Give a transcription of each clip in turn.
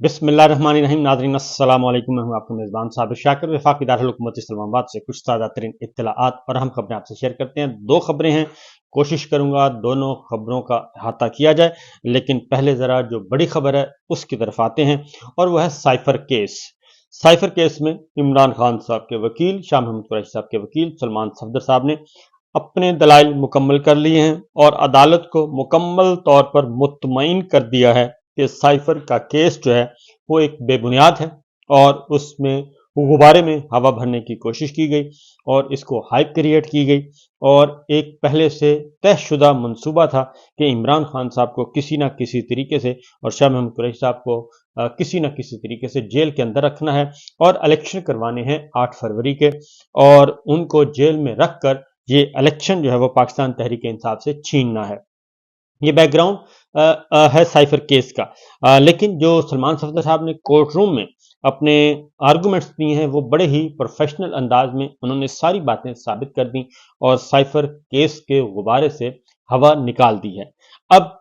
बिस्मिल्लाहिर्रहमानिर्रहीम। नाज़रीन अस्सलाम वालेकुम। मैं हूं आपका मेज़बान साबिर शाकिर, वफाकी दारुल हुकूमत इस्लामाबाद से कुछ ताज़ा तरीन इत्तलाआत और अहम खबरें आपसे शेयर करते हैं। दो खबरें हैं, कोशिश करूंगा दोनों खबरों का अहाता किया जाए, लेकिन पहले ज़रा जो बड़ी खबर है उसकी तरफ आते हैं और वह है साइफर केस। साइफर केस में इमरान खान साहब के वकील, शाह महमूद कुरैशी साहब के वकील सलमान सफदर साहब ने अपने दलाइल मुकम्मल कर लिए हैं और अदालत को मुकम्मल तौर पर मुतमईन कर दिया है कि साइफर का केस जो है वो एक बेबुनियाद है और उसमें गुब्बारे में हवा भरने की कोशिश की गई और इसको हाइप क्रिएट की गई और एक पहले से तयशुदा मंसूबा था कि इमरान खान साहब को किसी न किसी तरीके से और शाह महमूद कुरैशी साहब को किसी न किसी तरीके से जेल के अंदर रखना है और इलेक्शन करवाने हैं 8 फरवरी के, और उनको जेल में रखकर ये इलेक्शन जो है वो पाकिस्तान तहरीक इंसाफ से छीनना है। ये बैकग्राउंड है साइफर केस का। लेकिन जो सलमान सफदर साहब ने कोर्ट रूम में अपने आर्गूमेंट्स दिए हैं वो बड़े ही प्रोफेशनल अंदाज में उन्होंने सारी बातें साबित कर दी और साइफर केस के गुब्बारे से हवा निकाल दी है। अब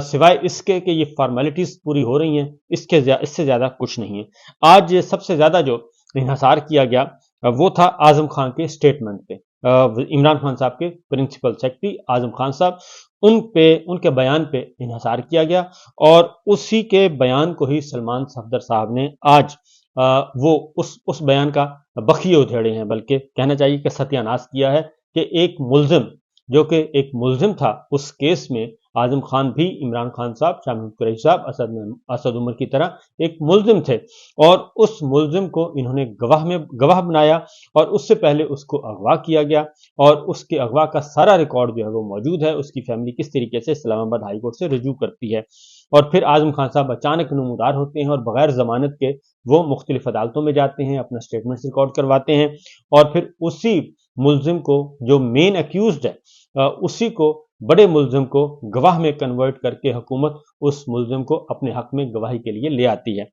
सिवाय इसके कि ये फॉर्मेलिटीज पूरी हो रही हैं, इससे ज्यादा कुछ नहीं है। आज सबसे ज्यादा जो इन्हिसार किया गया वो था आजम खान के स्टेटमेंट पे। इमरान खान साहब के प्रिंसिपल सेक्रेटरी आजम खान साहब, उनके बयान पे इन्हिसार किया गया और उसी के बयान को ही सलमान सफदर साहब ने आज वो उस बयान का बखिए उधेड़े हैं, बल्कि कहना चाहिए कि सत्यानाश किया है कि एक मुल्जिम जो कि एक मुल्जिम था उस केस में, आजम खान भी इमरान खान साहब, शाह महमूद कुरैशी साहब, असद उमर की तरह एक मुल्जिम थे और उस मुल्जिम को इन्होंने गवाह बनाया और उससे पहले उसको अगवा किया गया और उसके अगवा का सारा रिकॉर्ड जो है वो मौजूद है। उसकी फैमिली किस तरीके से इस्लामाबाद हाई कोर्ट से रजू करती है और फिर आजम खान साहब अचानक नमूदार होते हैं और बगैर जमानत के वो मुख्तलिफ अदालतों में जाते हैं, अपना स्टेटमेंट रिकॉर्ड करवाते हैं और फिर उसी मुल्जिम को जो मेन अक्यूज्ड है उसी को, बड़े मुल्जिम को गवाह में कन्वर्ट करके हुकूमत उस मुल्जिम को अपने हक में गवाही के लिए ले आती है।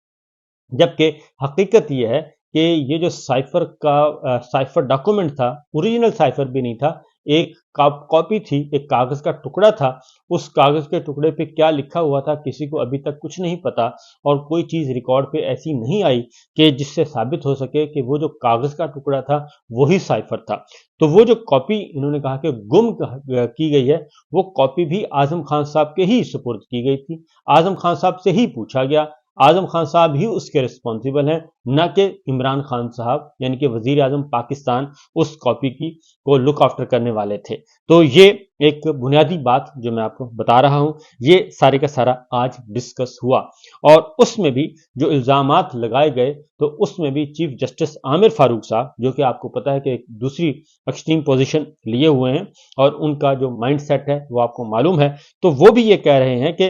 जबकि हकीकत यह है कि ये जो साइफर डॉक्यूमेंट था, ओरिजिनल साइफर भी नहीं था, एक कॉपी थी, एक कागज का टुकड़ा था। उस कागज के टुकड़े पे क्या लिखा हुआ था किसी को अभी तक कुछ नहीं पता और कोई चीज रिकॉर्ड पे ऐसी नहीं आई कि जिससे साबित हो सके कि वो जो कागज का टुकड़ा था वही साइफर था। तो वो जो कॉपी इन्होंने कहा कि गुम की गई है, वो कॉपी भी आजम खान साहब के ही सुपुर्द की गई थी। आजम खान साहब से ही पूछा गया, आजम खान साहब ही उसके रिस्पॉन्सिबल हैं, न कि इमरान खान साहब यानी कि वजीर आजम पाकिस्तान उस कॉपी की को लुक आफ्टर करने वाले थे। तो ये एक बुनियादी बात जो मैं आपको बता रहा हूं, ये सारे का सारा आज डिस्कस हुआ और उसमें भी जो इल्जामात लगाए गए तो उसमें भी चीफ जस्टिस आमिर फारूक साहब, जो कि आपको पता है कि एक दूसरी एक्सट्रीम पोजीशन लिए हुए हैं और उनका जो माइंड सेट है वो आपको मालूम है, तो वो भी ये कह रहे हैं कि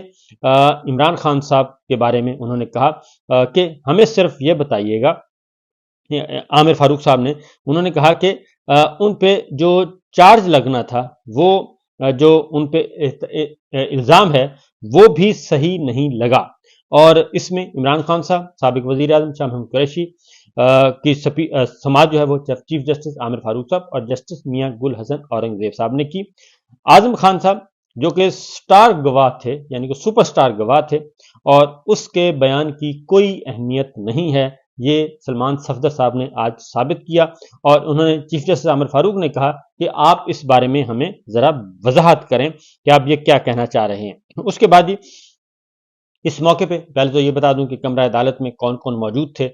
इमरान खान साहब के बारे में उन्होंने कहा कि हमें सिर्फ ये बताइएगा, आमिर फारूक साहब ने उन्होंने कहा कि उन पे जो चार्ज लगना था वो जो उन पे इल्जाम है वो भी सही नहीं लगा और इसमें इमरान खान साहब, साबिक वजीर आजम शाह महमूद कुरैशी की समाज जो है वो चीफ जस्टिस आमिर फारूक साहब और जस्टिस मियां गुल हसन औरंगजेब साहब ने की। आजम खान साहब जो कि स्टार गवाह थे यानी कि सुपरस्टार गवाह थे और उसके बयान की कोई अहमियत नहीं है, ये सलमान सफदर साहब ने आज साबित किया और उन्होंने चीफ जस्टिस आमिर फारूक ने कहा कि आप इस बारे में हमें जरा वजाहत करें कि आप ये क्या कहना चाह रहे हैं। उसके बाद ही इस मौके पे पहले तो ये बता दूं कि कमरा अदालत में कौन कौन मौजूद थे।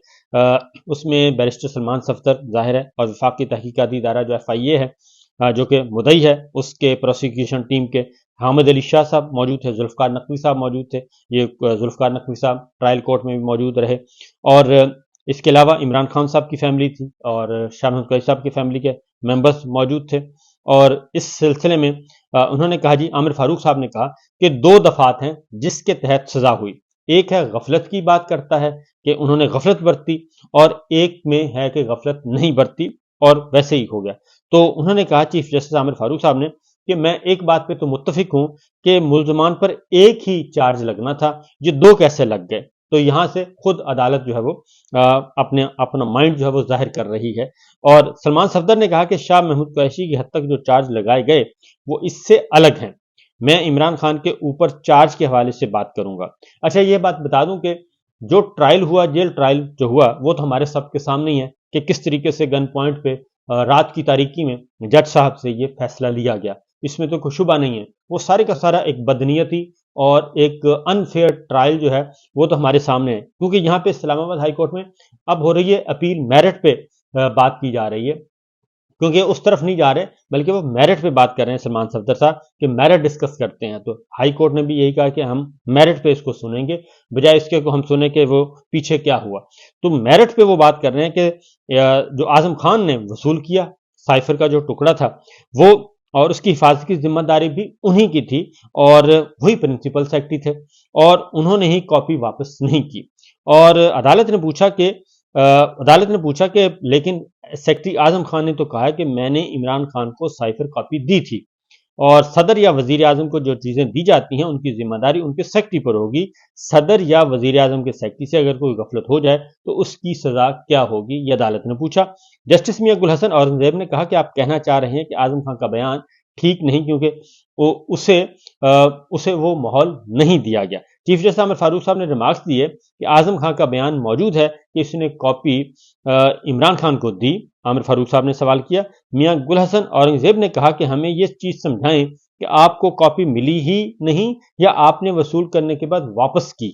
उसमें बैरिस्टर सलमान सफदर जाहिर है और वफाकी तहकीकाती इदारा जो FIA है जो कि मुदई है, उसके प्रोसिक्यूशन टीम के हामिद अली शाह साहब मौजूद थे, जुल्फकार नकवी साहब मौजूद थे। ये जुल्फकार नकवी साहब ट्रायल कोर्ट में भी मौजूद रहे और इसके अलावा इमरान खान साहब की फैमिली थी और शाह महमूद कुरैशी साहब की फैमिली के मेंबर्स मौजूद थे। और इस सिलसिले में उन्होंने कहा, जी आमिर फारूक साहब ने कहा कि 2 दफात हैं जिसके तहत सजा हुई। एक है गफलत की बात करता है कि उन्होंने गफलत बरती और एक में है कि गफलत नहीं बरती और वैसे ही हो गया। तो उन्होंने कहा चीफ जस्टिस आमिर फारूक साहब ने कि मैं एक बात पे तो मुत्तफिक हूं कि मुल्जमान पर एक ही चार्ज लगना था, ये 2 कैसे लग गए। तो यहां से खुद अदालत जो है वो अपना माइंड जो है वो जाहिर कर रही है और सलमान सफदर ने कहा कि शाह महमूद कुरैशी की हद तक जो चार्ज लगाए गए वो इससे अलग हैं। मैं इमरान खान के ऊपर चार्ज के हवाले से बात करूंगा। अच्छा, ये बात बता दूं कि جو ٹرائل ہوا، جیل ٹرائل جو ہوا، وہ تو ہمارے سب کے سامنے ہی ہے کہ کس طریقے سے گن پوائنٹ پہ رات کی تاریکی میں جج صاحب سے یہ فیصلہ لیا گیا. اس میں تو کوئی شبہ نہیں ہے. وہ سارے کا سارا ایک بدنیتی اور ایک انفیئر ٹرائل جو ہے وہ تو ہمارے سامنے ہے. کیونکہ یہاں پہ اسلام آباد ہائی کورٹ میں اب ہو رہی ہے اپیل میرٹ پہ بات کی جا رہی ہے، کیونکہ اس طرف نہیں جا رہے بلکہ وہ میرٹ پہ بات کر رہے ہیں سلمان صفدر صاحب کہ میرٹ ڈسکس کرتے ہیں. تو ہائی کورٹ نے بھی یہی کہا کہ ہم میرٹ پہ اس کو سنیں گے بجائے اس کے کو ہم سنیں کہ وہ پیچھے کیا ہوا. تو میرٹ پہ وہ بات کر رہے ہیں کہ جو اعظم خان نے وصول کیا سائفر کا جو ٹکڑا تھا وہ، اور اس کی حفاظت کی ذمہ داری بھی انہی کی تھی اور وہی پرنسپل سیکرٹری تھے اور انہوں نے ہی کاپی واپس نہیں کی. اور عدالت نے پوچھا کہ لیکن سیکرٹری اعظم خان نے تو کہا کہ میں نے عمران خان کو سائفر کاپی دی تھی، اور صدر یا وزیر اعظم کو جو چیزیں دی جاتی ہیں ان کی ذمہ داری ان کے سیکرٹری پر ہوگی. صدر یا وزیر اعظم کے سیکرٹری سے اگر کوئی غفلت ہو جائے تو اس کی سزا کیا ہوگی، یہ عدالت نے پوچھا. جسٹس میاں گل حسن اورنگزیب نے کہا کہ آپ کہنا چاہ رہے ہیں کہ اعظم خان کا بیان ٹھیک نہیں کیونکہ اسے وہ ماحول نہیں دیا گیا. چیف جسٹس عامر فاروق صاحب نے ریمارکس دیے کہ اعظم خان کا بیان موجود ہے کہ اس نے کاپی عمران خان کو دی. عامر فاروق صاحب نے سوال کیا. میاں گل حسن اورنگزیب نے کہا کہ ہمیں یہ چیز سمجھائیں کہ آپ کو کاپی ملی ہی نہیں یا آپ نے وصول کرنے کے بعد واپس کی.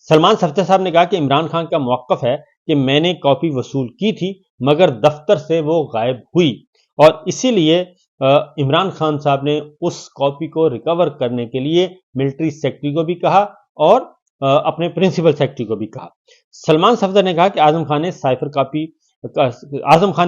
سلمان صفدر صاحب نے کہا کہ عمران خان کا موقف ہے کہ میں نے کاپی وصول کی تھی مگر دفتر سے وہ غائب ہوئی، اور اسی لیے عمران خان صاحب نے اس کاپی کو ریکور کرنے کے لیے ملٹری سیکرٹری کو بھی کہا اور اپنے پرنسپل سیکرٹری کو بھی کہا. سلمان صفدر نے کہا کہ اعظم خان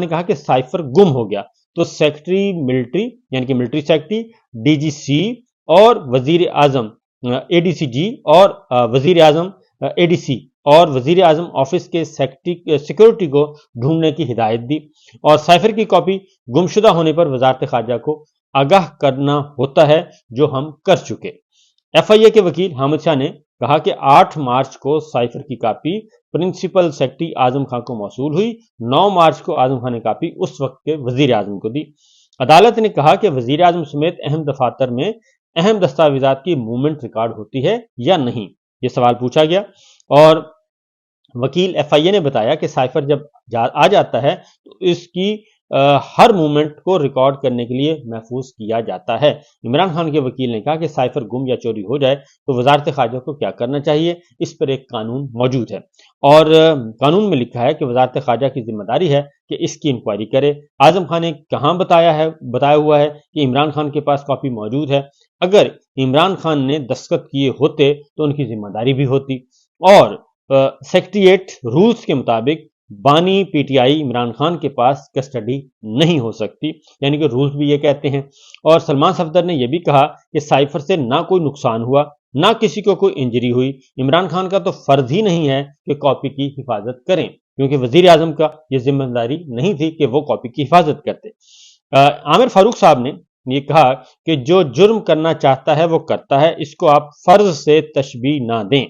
نے کہا کہ سائفر گم ہو گیا تو سیکرٹری ملٹری یعنی کہ ملٹری سیکرٹری، ڈی جی سی اور وزیر اعظم اے ڈی سی جی اور وزیر اعظم اے ڈی سی اور وزیر اعظم آفس کے سیکورٹی کو ڈھونڈنے کی ہدایت دی، اور سائفر کی کاپی گمشدہ ہونے پر وزارت خارجہ کو آگاہ کرنا ہوتا ہے جو ہم کر چکے. ایف آئی اے کے وکیل حامد شاہ نے کہا کہ 8 مارچ کو سائفر کی copy principal secretary Azam Khan کو موصول ہوئی، 9 مارچ کو اعظم خان نے کاپی اس وقت کے وزیر اعظم کو دی. عدالت نے کہا کہ وزیر اعظم سمیت اہم دفاتر میں اہم دستاویزات کی موومنٹ ریکارڈ ہوتی ہے یا نہیں، یہ سوال پوچھا گیا. اور وکیل ایف آئی اے نے بتایا کہ سائفر جب آ جاتا ہے تو اس کی ہر موومنٹ کو ریکارڈ کرنے کے لیے محفوظ کیا جاتا ہے. عمران خان کے وکیل نے کہا کہ سائفر گم یا چوری ہو جائے تو وزارت خارجہ کو کیا کرنا چاہیے، اس پر ایک قانون موجود ہے اور قانون میں لکھا ہے کہ وزارت خارجہ کی ذمہ داری ہے کہ اس کی انکوائری کرے. اعظم خان نے کہاں بتایا ہوا ہے کہ عمران خان کے پاس کاپی موجود ہے؟ اگر عمران خان نے دستخط کیے ہوتے تو ان کی ذمہ داری بھی ہوتی، اور سیکریٹریٹ رولز کے مطابق بانی P T I Imran Khan کے پاس کسٹڈی نہیں ہو سکتی، یعنی کہ رولز بھی یہ کہتے ہیں. اور سلمان صفدر نے یہ بھی کہا کہ سائفر سے نہ کوئی نقصان ہوا نہ کسی کو کوئی انجری ہوئی. عمران خان کا تو فرض ہی نہیں ہے کہ کاپی کی حفاظت کریں، کیونکہ وزیر اعظم کا یہ ذمہ داری نہیں تھی کہ وہ کاپی کی حفاظت کرتے. عامر فاروق صاحب نے یہ کہا کہ جو جرم کرنا چاہتا ہے وہ کرتا ہے، اس کو آپ فرض سے تشبیہ نہ دیں.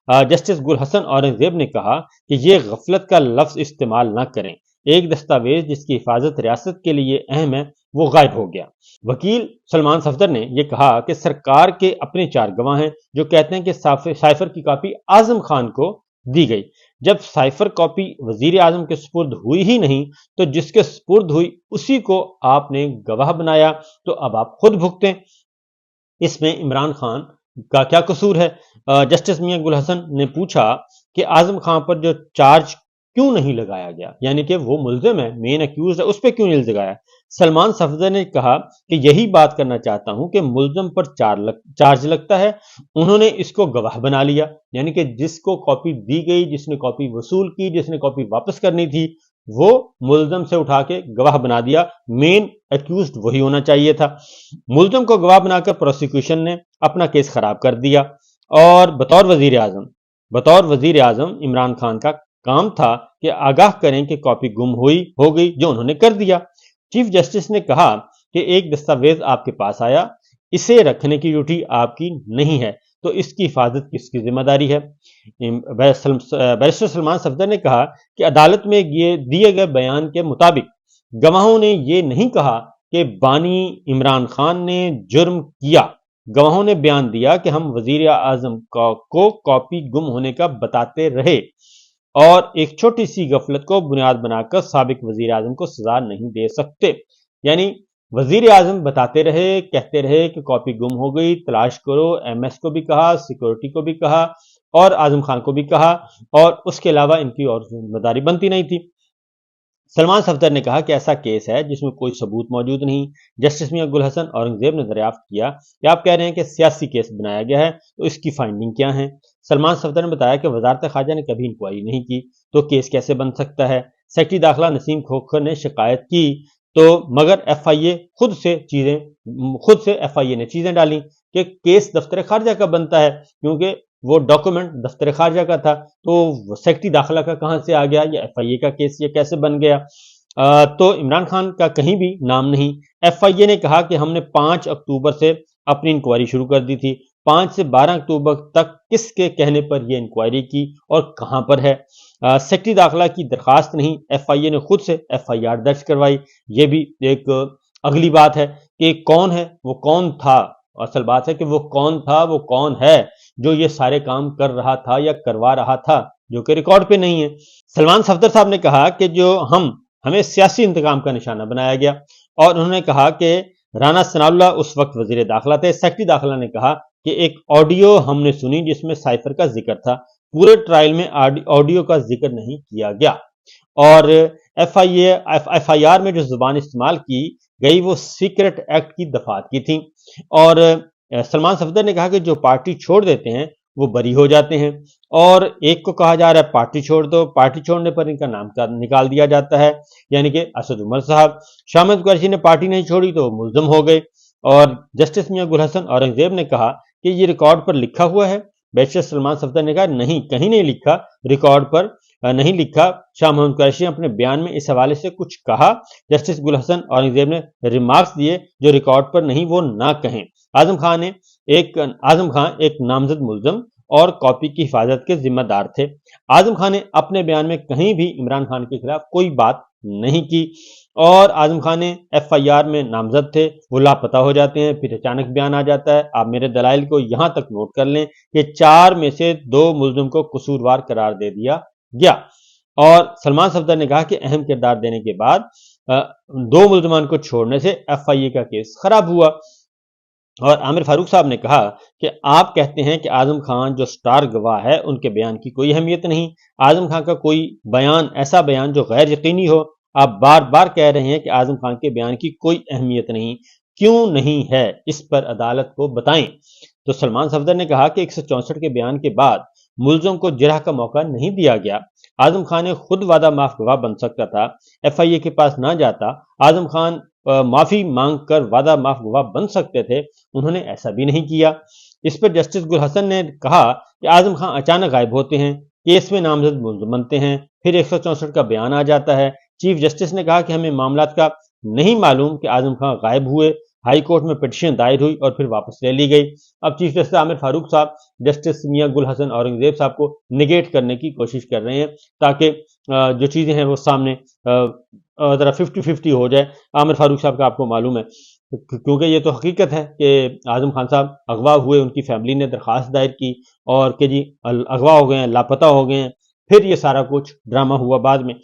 جسٹس گل حسن اورنگزیب نے کہا کہ یہ غفلت کا لفظ استعمال نہ کریں، ایک دستاویز جس کی حفاظت ریاست کے لیے اہم ہے وہ غائب ہو گیا. وکیل سلمان صفدر نے یہ کہا کہ سرکار کے اپنے 4 گواہ ہیں جو کہتے ہیں کہ سائفر کی کاپی اعظم خان کو دی گئی. جب سائفر کاپی وزیر اعظم کے سپرد ہوئی ہی نہیں تو جس کے سپرد ہوئی اسی کو آپ نے گواہ بنایا، تو اب آپ خود بھگتیں. اس میں عمران خان کا کیا قصور ہے؟ جسٹس میاں گل حسن نے پوچھا کہ اعظم خان پر جو چارج کیوں نہیں لگایا گیا، یعنی کہ وہ ملزم ہے، مین ایکیوزڈ ہے، اس پہ کیوں نہیں لگایا؟ سلمان صفدر نے کہا کہ یہی بات کرنا چاہتا ہوں کہ ملزم پر چارج لگتا ہے، انہوں نے اس کو گواہ بنا لیا، یعنی کہ جس کو کاپی دی گئی، جس نے کاپی وصول کی، جس نے کاپی واپس کرنی تھی، وہ ملزم سے اٹھا کے گواہ بنا دیا. مین ایکیوزڈ وہی ہونا چاہیے تھا. ملزم کو گواہ بنا کر پروسیکیوشن نے اپنا کیس خراب کر دیا، اور بطور وزیر اعظم عمران خان کا کام تھا کہ آگاہ کریں کہ کاپی گم ہو گئی، جو انہوں نے کر دیا. چیف جسٹس نے کہا کہ ایک دستاویز آپ کے پاس آیا، اسے رکھنے کی ڈیوٹی آپ کی نہیں ہے، تو اس کی حفاظت کس کی ذمہ داری ہے؟ بیرسٹر سلمان صفدر نے کہا کہ عدالت میں یہ دیے گئے بیان کے مطابق گواہوں نے یہ نہیں کہا کہ بانی عمران خان نے جرم کیا، गवाहों ने बयान दिया कि हम वजीर आजम को कॉपी गुम होने का बताते रहे और एक छोटी सी गफलत को बुनियाद बनाकर साबिक वजीर आजम को सजा नहीं दे सकते। यानी वजीर आजम बताते रहे, कहते रहे कि कॉपी गुम हो गई, तलाश करो। एमएस को भी कहा, सिक्योरिटी को भी कहा और आजम खान को भी कहा, और उसके अलावा इनकी और जिम्मेदारी बनती नहीं थी। सलमान सफदर ने कहा कि ऐसा केस है जिसमें कोई सबूत मौजूद नहीं। जस्टिस मियां गुल हसन औरंगजेब ने दरियाफ्त किया कि आप कह रहे हैं कि सियासी केस बनाया गया है, तो इसकी फाइंडिंग क्या है। सलमान सफदर ने बताया कि वजारत खारजा ने कभी इंक्वायरी नहीं की, तो केस कैसे बन सकता है। सेक्रेटरी दाखिला नसीम खोखर ने शिकायत की, तो मगर FIA खुद से FIA ने चीजें डाली कि केस दफ्तर खारजा का बनता है, क्योंकि वो डॉक्यूमेंट दफ्तर खारजा का था, तो सेक्रेटरी दाखिला का कहां से आ गया, या FIA का केस ये कैसे बन गया। तो इमरान खान का कहीं भी नाम नहीं। FIA ने कहा कि हमने 5 अक्टूबर से अपनी इंक्वायरी शुरू कर दी थी, 5 से 12 अक्टूबर तक किसके कहने पर यह इंक्वायरी की और कहां पर है। सेक्रेटरी दाखिला की दरखास्त नहीं, FIA ने खुद से FIR दर्ज करवाई। ये भी एक अगली बात है कि कौन है, वो कौन था। असल बात है कि वो कौन था, वो कौन है जो ये सारे काम कर रहा था या करवा रहा था, जो कि रिकॉर्ड पे नहीं है। सलमान सफदर साहब ने कहा कि जो हमें सियासी इंतकाम का निशाना बनाया गया, और उन्होंने कहा कि राना सनाउल्लाह उस वक्त वजीर दाखिला थे। सेक्रेटरी दाखिला ने कहा कि एक ऑडियो हमने सुनी जिसमें साइफर का जिक्र था, पूरे ट्रायल में ऑडियो का जिक्र नहीं किया गया, और FIR में जो जुबान इस्तेमाल की गई वो सीक्रेट एक्ट की दफात की थी। और सलमान सफदर ने कहा कि जो पार्टी छोड़ देते हैं वो बरी हो जाते हैं, और एक को कहा जा रहा है पार्टी छोड़ दो, पार्टी छोड़ने पर इनका नाम का निकाल दिया जाता है, यानी कि असद उमर साहब। शाह महमूद कुरैशी ने पार्टी नहीं छोड़ी तो मुल्जम हो गए। और जस्टिस मियां गुल हसन औरंगजेब ने कहा कि ये रिकॉर्ड पर लिखा हुआ है। बैरिस्टर सलमान सफदर ने कहा नहीं, कहीं नहीं लिखा, रिकॉर्ड पर नहीं लिखा। शाह महमूद कुरैशी ने अपने बयान में इस हवाले से कुछ कहा। जस्टिस गुल हसन औरंगजेब ने रिमार्क्स दिए जो रिकॉर्ड पर नहीं वो ना कहें। आजम खान एक नामजद मुल्जम और कॉपी की हिफाजत के जिम्मेदार थे। आजम खान ने अपने बयान में कहीं भी इमरान खान के खिलाफ कोई बात नहीं की, और आजम खान ने FIR में नामजद थे, वो लापता हो जाते हैं, फिर अचानक बयान आ जाता है। आप मेरे दलाइल को यहां तक नोट कर लें कि 4 में से 2 मुल्जिम को कसूरवार करार दे दिया गया। और सलमान सफदर ने कहा कि अहम किरदार देने के बाद 2 मुल्जमान को छोड़ने से FIA का केस खराब हुआ। और आमिर फारूक साहब ने कहा कि आप कहते हैं कि आजम खान जो स्टार गवाह है उनके बयान की कोई अहमियत नहीं। आजम खान का कोई बयान, ऐसा बयान जो गैर यकीनी हो, आप बार बार कह रहे हैं कि आजम खान के बयान की कोई अहमियत नहीं, क्यों नहीं है, इस पर अदालत को बताएं। तो सलमान सफदर ने कहा कि 164 के बयान के बाद मुल्ज़म को जिरह का मौका नहीं दिया गया। आजम खान ने खुद वादा माफ गवाह बन सकता था, FIA के पास ना जाता। आजम खान माफी मांग कर वादा माफ गवाह बन सकते थे, उन्होंने ऐसा भी नहीं किया। इस पर जस्टिस गुल हसन ने कहा कि आजम खान अचानक गायब होते हैं, केस में नामजद मुल्ज़िम बनते हैं, फिर 164 का बयान आ जाता है। चीफ जस्टिस ने कहा कि हमें मामलात का नहीं मालूम कि आजम खान गायब हुए। हाई कोर्ट में पिटीशन दायर हुई और फिर वापस ले ली गई। अब चीफ जस्टिस आमिर फारूक साहब जस्टिस मियां गुल हसन औरंगजेब साहब को निगेट करने की कोशिश कर रहे हैं, ताकि जो चीजें हैं वो सामने जरा 50-50 हो जाए। आमिर फारूक साहब का आपको मालूम है, क्योंकि ये तो हकीकत है कि आजम खान साहब अगवा हुए, उनकी फैमिली ने दरखास्त दायर की और कि जी अगवा हो गए हैं, लापता हो गए हैं, फिर ये सारा कुछ ड्रामा हुआ बाद में।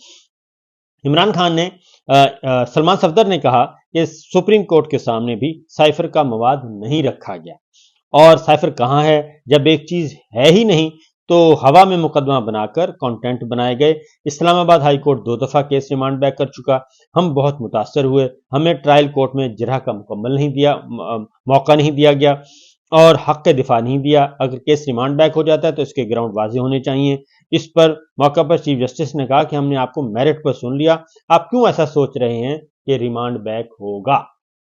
इमरान खान ने सलमान सफदर ने कहा कि सुप्रीम कोर्ट के सामने भी साइफर का मवाद नहीं रखा गया, और साइफर कहाँ है जब एक चीज है ही नहीं, तो हवा में मुकदमा बनाकर कंटेंट बनाए गए। इस्लामाबाद हाई कोर्ट 2 दफा केस रिमांड बैक कर चुका। हम बहुत मुतासर हुए, हमें ट्रायल कोर्ट में जिरह का मौका नहीं दिया गया और हक के दिफा नहीं दिया। अगर केस रिमांड बैक हो जाता है तो इसके ग्राउंड वाजे होने चाहिए। इस पर मौका पर चीफ जस्टिस ने कहा कि हमने आपको मेरिट पर सुन लिया, आप क्यों ऐसा सोच रहे हैं कि रिमांड बैक होगा।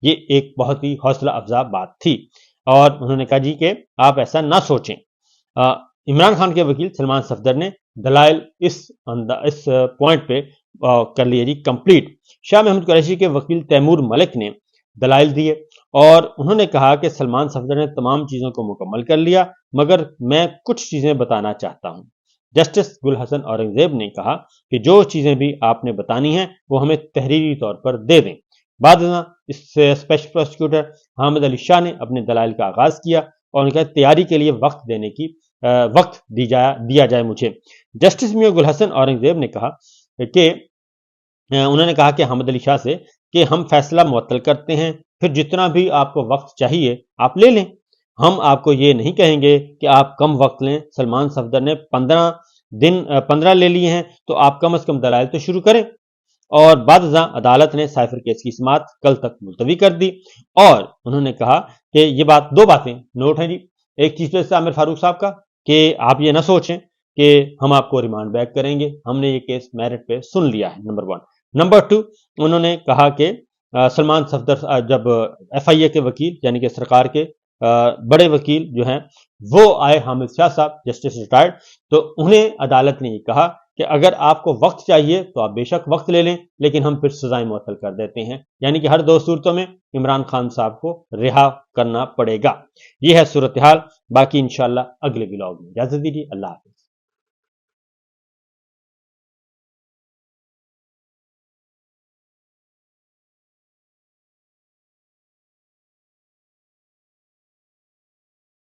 ये एक बहुत ही हौसला अफजा बात थी, और उन्होंने कहा जी कि आप ऐसा ना सोचें। इमरान खान के वकील सलमान सफदर ने दलाइल इस पॉइंट पे कर लिए जी कंप्लीट। शाह महमूद कुरैशी के वकील तैमूर मलिक ने दलाइल दिए और उन्होंने कहा कि सलमान सफदर ने तमाम चीजों को मुकम्मल कर लिया, मगर मैं कुछ चीजें बताना चाहता हूं। जस्टिस गुल हसन औरंगजेब ने कहा कि जो चीजें भी आपने बतानी हैं वो हमें तहरीरी तौर पर दे दें। बाद इस स्पेशल प्रोसिक्यूटर हामिद अली शाह ने अपने दलाइल का आगाज किया और उनका तैयारी के लिए वक्त दिया जाए मुझे। जस्टिस मियां गुल हसन औरंगजेब ने कहा कि उन्होंने कहा कि हामिद अली शाह से कि हम फैसला मुअत्तल करते हैं, फिर जितना भी आपको वक्त चाहिए आप ले लें, हम आपको ये नहीं कहेंगे कि आप कम वक्त लें। सलमान सफदर ने 15 ले लिए हैं, तो आप कम से कम दलाइल तो शुरू करें। और बाद अदालत ने साइफर केस की समाअत कल तक मुलतवी कर दी और उन्होंने कहा कि ये दो बातें नोट हैं जी। एक चीफ जस्टिस आमिर फारूक साहब का कि आप ये ना सोचें कि हम आपको रिमांड बैक करेंगे, हमने ये केस मेरिट पे सुन लिया है, नंबर 1। नंबर 2, उन्होंने कहा कि सलमान सफदर जब FIA के वकील यानी कि सरकार के बड़े वकील जो हैं वो आए, हामिद शाह साहब जस्टिस रिटायर्ड, तो उन्हें अदालत ने ये कहा कि अगर आपको वक्त चाहिए तो आप बेशक वक्त ले लें, लेकिन हम फिर सजाएं मुअत्तल कर देते हैं। यानी कि हर 2 सूरतों में इमरान खान साहब को रिहा करना पड़ेगा। यह है सूरत हाल। बाकी इंशाअल्लाह अगले व्लॉग में। इजाजत दीजिए। अल्लाह हाफिज।